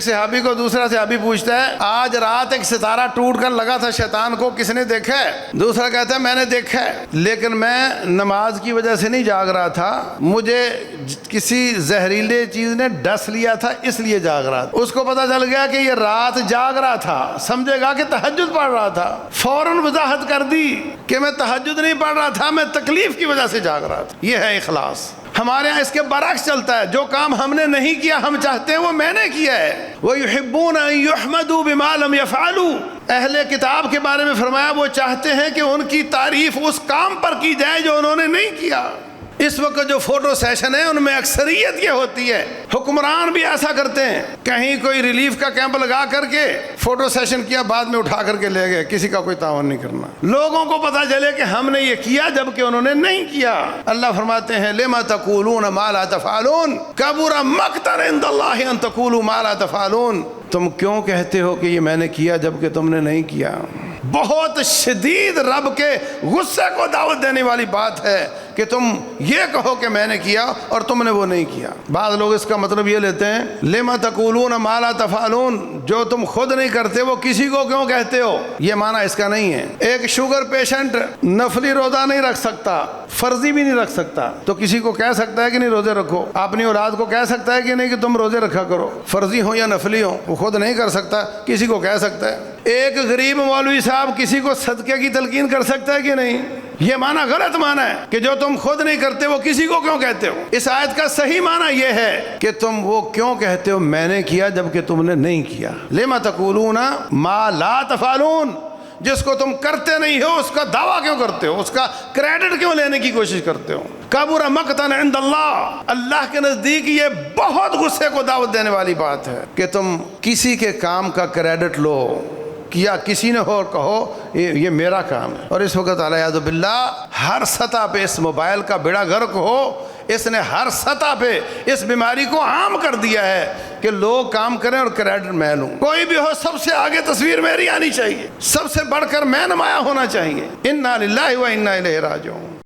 صحابی کو دوسرا صحابی پوچھتا ہے آج رات ایک ستارہ ٹوٹ کر لگا تھا شیطان کو، کس نے دیکھا ہے؟ دوسرا کہتا ہے میں نے دیکھا ہے، لیکن میں نماز کی وجہ سے نہیں جاگ رہا تھا، مجھے کسی زہریلے چیز نے ڈس لیا تھا اس لیے جاگ رہا تھا۔ اس کو پتہ چل گیا کہ یہ رات جاگ رہا تھا، سمجھے گا کہ تہجد پڑھ رہا تھا، فوراً وضاحت کر دی کہ میں تہجد نہیں پڑھ رہا تھا، میں تکلیف کی وجہ سے جاگ رہا تھا۔ یہ ہے اخلاص۔ ہمارے ہاں اس کے برعکس چلتا ہے، جو کام ہم نے نہیں کیا ہم چاہتے ہیں وہ میں نے کیا ہے۔ وَيُحِبُّونَ أَن يُحْمَدُوا بِمَا لَمْ يَفْعَلُوا، اہل کتاب کے بارے میں فرمایا وہ چاہتے ہیں کہ ان کی تعریف اس کام پر کی جائے جو انہوں نے نہیں کیا۔ اس وقت جو فوٹو سیشن ہے ان میں اکثریت یہ ہوتی ہے، حکمران بھی ایسا کرتے ہیں، کہیں کوئی ریلیف کا کیمپ لگا کر کے فوٹو سیشن کیا، بعد میں اٹھا کر کے لے گئے، کسی کا کوئی تعاون نہیں کرنا، لوگوں کو پتہ چلے کہ ہم نے یہ کیا جبکہ انہوں نے نہیں کیا۔ اللہ فرماتے ہیں لِمَ تَقُولُونَ مَا لَا تَفْعَلُونَ كَبُرَ مَقْتًا عِندَ اللَّهِ أَن تَقُولُوا مَا لَا تَفْعَلُونَ، تم کیوں کہتے ہو کہ یہ میں نے کیا جبکہ تم نے نہیں کیا؟ بہت شدید رب کے غصے کو دعوت دینے والی بات ہے کہ تم یہ کہو کہ میں نے کیا اور تم نے وہ نہیں کیا۔ بعض لوگ اس کا مطلب یہ لیتے ہیں لِمَ تَقُولُونَ مَا لَا تَفْعَلُونَ، جو تم خود نہیں کرتے وہ کسی کو کیوں کہتے ہو؟ یہ معنی اس کا نہیں ہے۔ ایک شوگر پیشنٹ نفلی روزہ نہیں رکھ سکتا، فرضی بھی نہیں رکھ سکتا، تو کسی کو کہہ سکتا ہے کہ نہیں روزے رکھو؟ اپنی اولاد کو کہہ سکتا ہے کہ نہیں کہ تم روزے رکھا کرو، فرضی ہو یا نفلی ہو؟ وہ خود نہیں کر سکتا، کسی کو کہہ سکتا ہے۔ ایک غریب مولوی صاحب کسی کو صدقے کی تلقین کر سکتا ہے کہ نہیں؟ یہ معنی غلط معنی ہے کہ جو تم خود نہیں کرتے وہ کسی کو کیوں کہتے ہو۔ اس آیت کا صحیح معنی یہ ہے کہ تم وہ کیوں کہتے ہو میں نے کیا جبکہ تم نے نہیں کیا۔ لِمَ تَقُولُونَ مَا لَا تَفْعَلُونَ، جس کو تم کرتے نہیں ہو اس کا دعویٰ کیوں کرتے ہو، اس کا کریڈٹ کیوں لینے کی کوشش کرتے ہو؟ کبر مقتا عند اللہ، اللہ کے نزدیک یہ بہت غصے کو دعوت دینے والی بات ہے کہ تم کسی کے کام کا کریڈٹ لو، کیا کسی نے ہو کہو یہ میرا کام ہے۔ اور اس وقت علیہ باللہ ہر سطح پہ اس موبائل کا بیڑا غرق ہو، اس نے ہر سطح پہ اس بیماری کو عام کر دیا ہے کہ لوگ کام کریں اور کریڈٹ میں لوں، کوئی بھی ہو سب سے آگے تصویر میری آنی چاہیے، سب سے بڑھ کر میں نمایاں ہونا چاہیے۔ انا للہ و انا الیہ راجعون۔